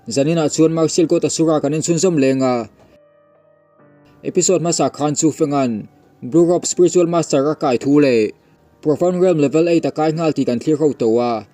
zanina chuan martial God Asura kanin chunzom lenga episode masa Chhanchhuak Blue Robe spiritual master ka kai thule profound realm level 8 akai ngal ti kan clear ho towa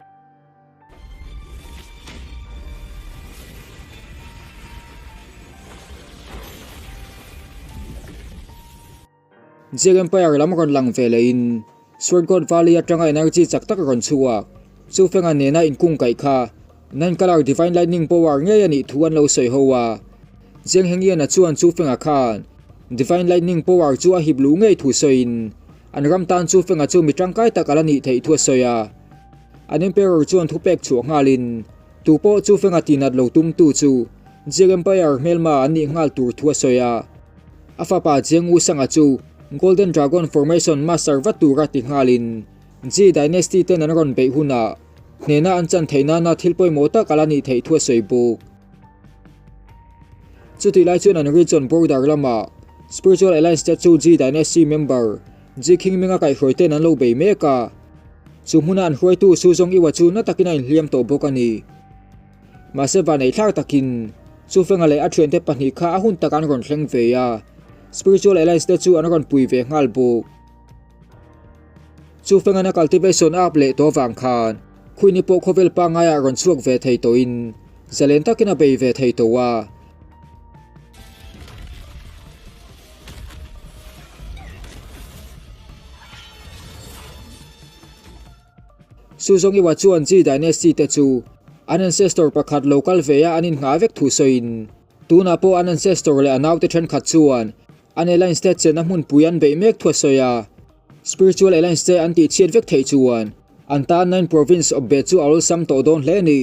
Zig Empire lam ron lang velein Sword God Valley atanga energy chaktak ron chuak chu fenga nena in kung kai kha nan color divine lightning power nge ani thuan lo soi howa jeng hengia na chuan chu fenga khan divine lightning power chu a hiblu ngei thu soin an ram tan chu fenga chu mitang kai takalani thei thu soya an emperor chuan thupek chu ngalin tupo chu fenga tinat lo tum tu chu Zig Empire melma ani ngal tur thu soya afa pa jeng usanga chu Golden Dragon Formation Master Vatura ti ngalin Ji Dynasty ten an ron be huna nena an chan theina na thilpoi mota kalani thei thua soibu chuti lai chuan an region border lama Spiritual Alliance chu Ji Dynasty member Ji King minga kai hroiten an lo be meka chumuna an hroi tu suzong iwa chu na takina in hliam to bokani maseva nei thar takin chu fenga le a thren te pani kha a hun takan ron thleng ve ya Spiritual Alliance chu an ron pui ve ngal bu chu fenga na cultivation up le to wang khan khuini po khovel pa ngaya ron chuak ve thei to in zalen takina be ve thei to wa suzongi wa chuan Ji Dynasty te chu an ancestor pakhat local ve ya anin nga vek thu soin tuna po an ancestor le anaw te thren khat chuan an alliance te chen amun puyan be mek thua soya Spiritual Alliance te anti chiat vek thei chuan anta 9 province of be chu alol sam to don hle ni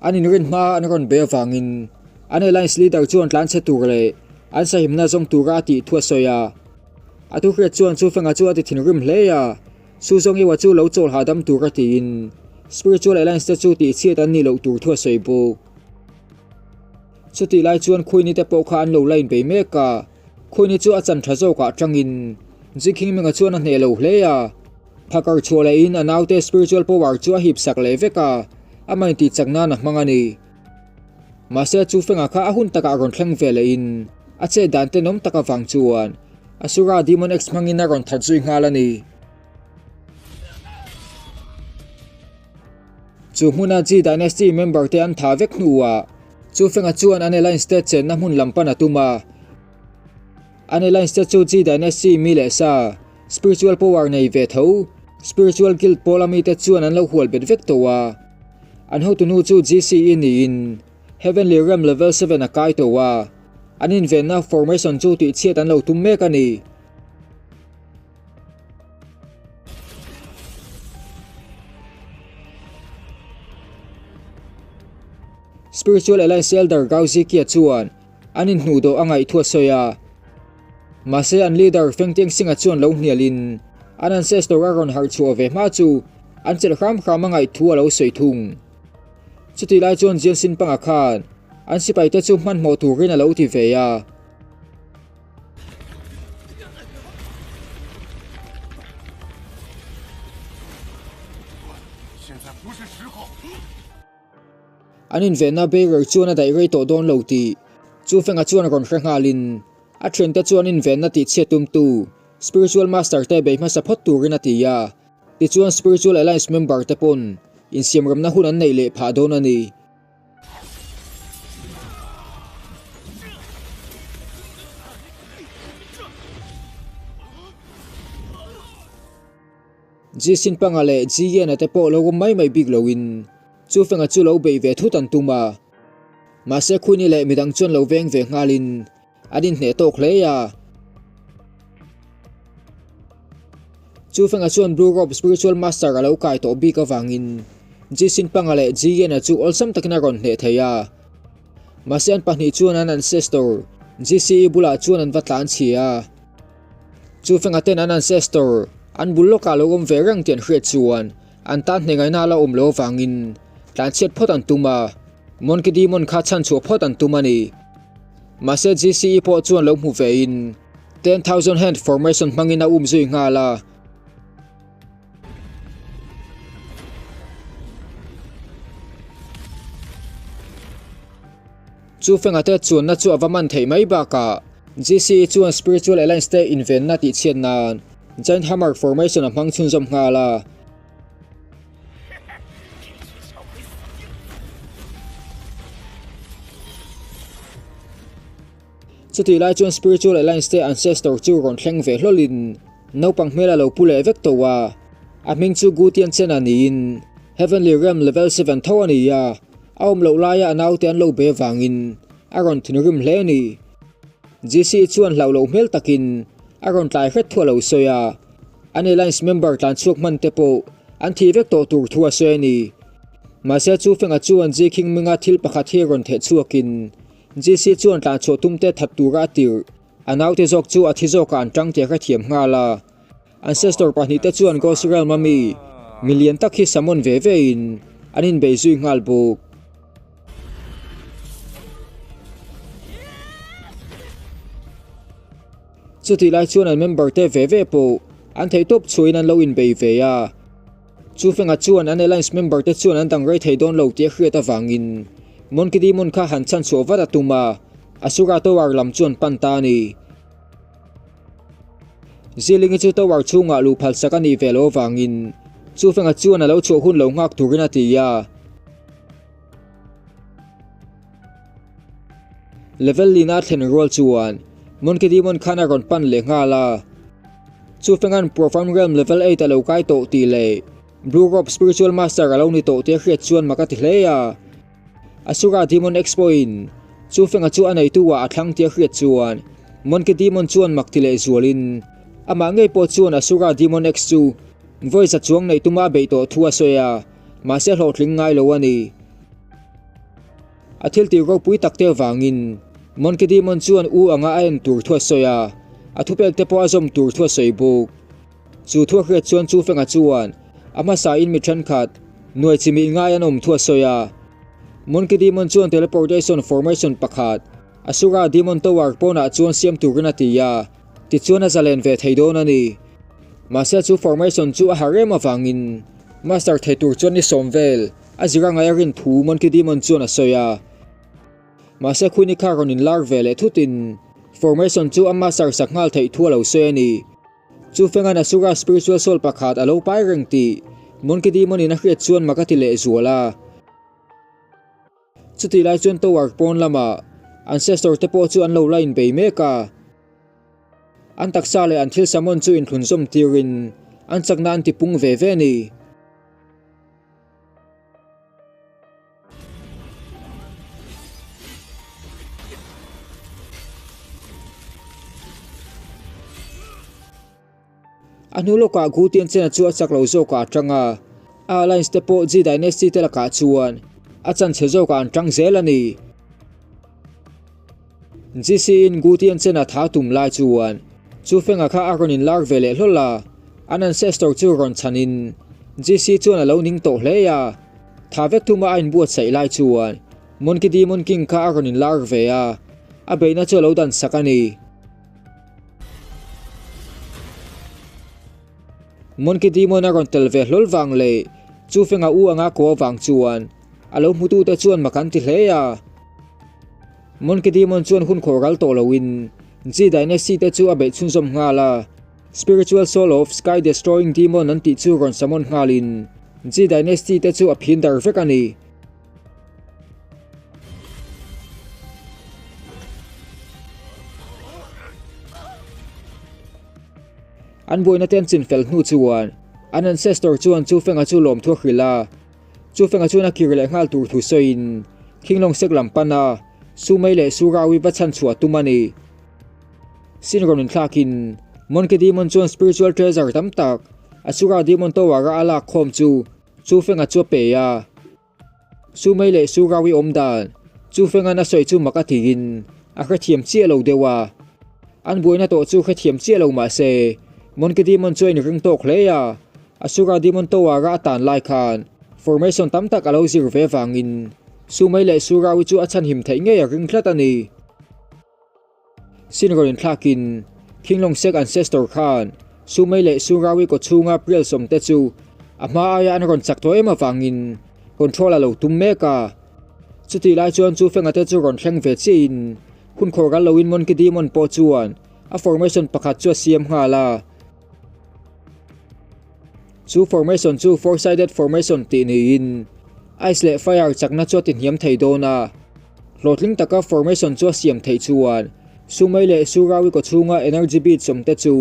anin rin ma an ron be wangin an alliance leader chuan tlan che tur le an sa himna jong tura ti thua soya atu khre chuan chu fenga chu ati thin rim hle ya su jong i wa chu lo chol hadam tura ti in Spiritual Alliance te chu ti chiat an ni lo tur thua soibu chuti lai chuan khuini te po kha an lo line be meka khuini chu achan thazo ka tangin jiking menga chuan an helo hleya phakar chole in anaute spiritual power chu a hip sak le veka amai ti changna na mangani mase chu fenga kha ahun taka ron thleng vele in ache dante nom taka wang chuan Asura demon x mangina ron thajui ngalani chu huna Ji Dynasty member te an tha vek nuwa chu fenga chuan an alliance te chen na mun lampana tuma an alliance te chu Ji Dynasty mi le sa spiritual power nei ve tho spiritual guild polami te chuan an lo hual bet vek towa an ho tu nu chu GC in heavenly realm level 7 akai towa an in ven na formation chu ti chiat an lo tum mek ani Spiritual Alliance elder Gauzi kia chuan anin hnu do angai thua soya mase an leader fengteng singa chuan lo hnialin an ancestor aron har chu ve ma chu an chel kham angai thu lo soi thung chuti lai chuan jian sin panga khan an sipai te chu man mo tu rin a lo ti ve ya anin vena bearer chuan a dai rei to don lo ti chu fenga chuan ron hrengalin a thren te chuan in ven na ti chetum tu spiritual master te be ma support tu rin ati ya ti chuan Spiritual Alliance member te pon in siamram na hun an nei le pha don ani Ji sin pangale ji yen te po lo mai big lowin chu fenga chu lo be ve thu tan tuma ma se khuni le midang chuan lo veng ve ngalin adin hne tok hle ya chu fenga chuan Blue Robe spiritual master alo kai to bi ka wangin Ji sin pangale ji yen chu olsam takina ron hne theya ma se an pani chuan an ancestor GC bula chuan an vatlan chia chu fenga ten an ancestor an bullo ka lo ve rang tian hre chuan an tan hne ngai na la lo wangin tlan chet phot an tuma mon ki demon kha Chhanchhuak phot an tumani mase GC po chuan lo mu ve in 10,000 hand formation mangina zui ngala chu fenga te chuan na chu avaman thei mai ba ka GC chuan spiritual alliance te invent na ti chian nan giant hammer formation amang chun zom nga la chuti lai chuan spiritual alliance te ancestor chu ron thleng ve hlolin no pang mela lo pule vek towa a ming chu gutian chen anin heavenly realm level 7 thawani ya aum lo laya anau te an lo be wangin aron thinrim hle ni GC chuan hlau lo mel takin aron tlai hret thua lo soya an alliance member tlan chuk man te po an thi vek to tur thua soya ni ma se chu fenga chuan ji king minga thil pakhat hi ron the chuakin GC chuan tlan cho tum te that tura tir anau te jok chu athi jok an tang te kha thiam nga la ancestor pahni te chuan go sural mami million tak hi samon ve ve in anin be zui ngal buk chuti lai chuan an member te ve ve po an thei top chuin an lo in be ve ya chu fenga chuan an alliance member te chuan an dang rei thei don lo te khriata wangin mon kidi mon kha han chan chu wada tuma asura to war lam chuan panta ni ziling chu to war chunga lu phal sakani velo wangin chu fenga chuan alo chu hun lo ngak turina ti ya level lina thlen rol chuan mon kidi mon khana ron pan le nga la chu fengan profound realm level 8 alo kai to ti le blue robe spiritual master alo ni to te khret chuan makati hle ya asura demon expoin chu fenga chu anei tuwa athlang te khret chuan mon kidi mon chuan maktile zualin ama ngei po chuan asura demon x chu voice chuang nei tuma be to thua soya ma se hlo thling ngai lo ani athil ti ro pui takte wangin mon kidi mon chuan u anga ain tur thua soya athupek te po azom tur thua soibuk chu thua khret chuan chu fenga chuan ama sa in mi than khat nuai chimi ngai anom thua soya mon kidi mon chuan teleportation formation pakhat asura demon tower pona chuan siam turina ti ya ti chuan azalen ve theidon ani ma se chu formation chu a harem awangin master theitur chuan ni somvel azira ngai rin thu mon kidi mon chuan asoya ma se khuni kha ronin lar vele thutin formation chu a master sakngal thei thua lo se ani chu fengan asura spiritual soul pakhat alo pai reng ti mon kidi mon in a khret chuan makati le zuala chuti lai chuan to war pon lama ancestor te po chu an lo line be meka an taksa le an thil samon chu in thunzom tirin an chakna an ti pung ve ve ni anulo ka gutian chena chu achak lo zo ka tanga alliance te po ji dynasty te la ka chuan achan chezo ka an tang zelani GC in gutian chena tha tum lai chuan chu fenga kha aronin lar vele hlola an ancestor chu ron chanin GC chuan alo ning to hle ya tha vek tuma ain buat sai lai chuan mon kidi mon king kha aronin lar ve ya a beina chu lo dan sakani mon kidi mon aron tel ve hlol wang le chu fenga u anga ko wang chuan alo mutu te chuan makan ti hle ya mon kidi mon chuan hun khoral to lowin ji dynasty te chu abe chunzom nga la spiritual soul of sky destroying demon an ti chu ron samon ngalin ji dynasty te chu aphin dar vekani an boina ten chin fel hnu chuan an ancestor chuan chu fenga chu lawm thua hrila chu fenga chu na kirle ngal tur thu soin khinglong sek lampana sumei le surau-i va Chhanchhuak tumani sin ronin thlakin mon ke demon chuan spiritual treasure tam tak asura demon to wara ala khom chu fenga chu pe ya sumei le surau-i omdan chu fenga na soi chu makathigin a kha thiam che lo dewa an boina to chu kha thiam che lo ma se mon ke demon chuan ring tok hle ya asura demon to wara tan lai khan formation tam tak alo zir ve wangin sumei le surau-i chu achan him thei nge a ring thlatani sin ronin thlakin khinglong sek ancestor khan sumei le surau-i ko chunga prel som te chu ama aya an ron chak to ema wangin control alo tum meka chuti lai chuan chu fenga te chu ron thleng ve chin hun khor gal loin mon ki di mon po chuan a formation pakhat chu siam nga la chu formation chu four sided formation ti ni in ice le fire chakna chu tin hiam thei do na lotling taka formation chu siam thei chuan sumai le surau-i ko chunga energy beat somte chu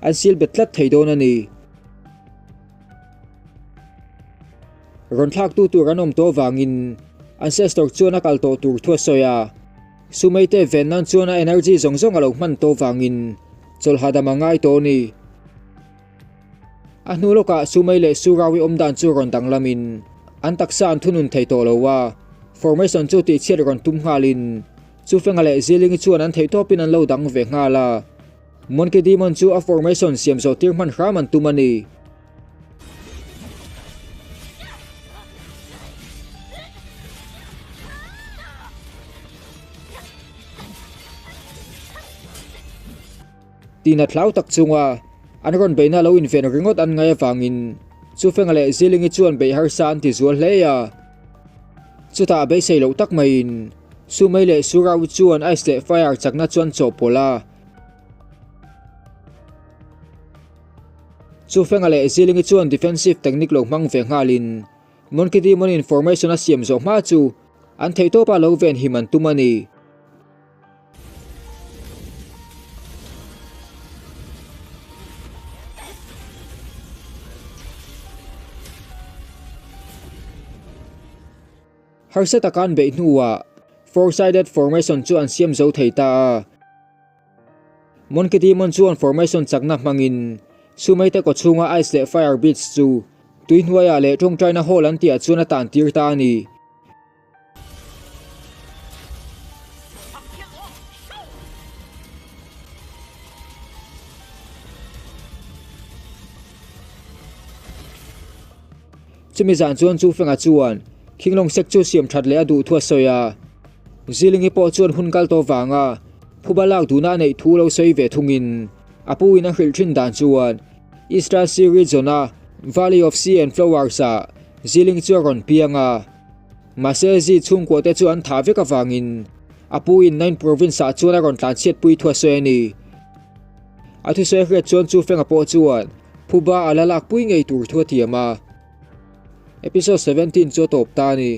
an sil betlat thei do na ni ron thak tu ranom to wangin ancestor chuan a kal to tur thua soya sumai te ven nan chuan a energy zongzong alo man to wangin chol hadama ngai to ni a hnuloka sumai le surau-i omdan chu ron danglamin an taksa an thunun thei to lowa formation chu ti chiat ron tum ngalin chu fenga le ziling chuan an thei topin an lo dang ve nga la mon ke demon chu a formation siam zo tir man hraman tumani tina thlau tak chunga an ron beina lo in ven ringot an ngai wangin chu fenga le ziling chuan be har sa an ti zual hleya chuta be sei lo tak main sumai le surau-i chuan ice le fire chakna chuan chopola chu fenga le ziling chuan defensive technique lo mang ve ngalin mon ki di mon information a siam zo ma chu an thei to pa lo ven himan tumani harsa takan be hnuwa four sided formation chu an siam zo theita mon ki di mon chuan formation chakna mangin sumai te ko chunga ice le fire beats chu tuinhuaya le tong china hall an tia chuan a tan tir ta ni chumi zan chuan chu fenga chuan kinglong sek chu siam that le adu thua soya zilingi po chuan hunkal to wanga phubalak duna nei thu lo soi ve thungin apu in a hril thin dan chuan Eastern Series zona Valley of Sea and Flowers a ziling chu ron pianga masezi chungko te chu an tha veka wangin apu in 9 province a chuan ron tlan chet pui thua soi ni athu soi hre chuan chu fenga po chuan phuba alalak pui ngei tur thua tiama episode 17 chu top ta ni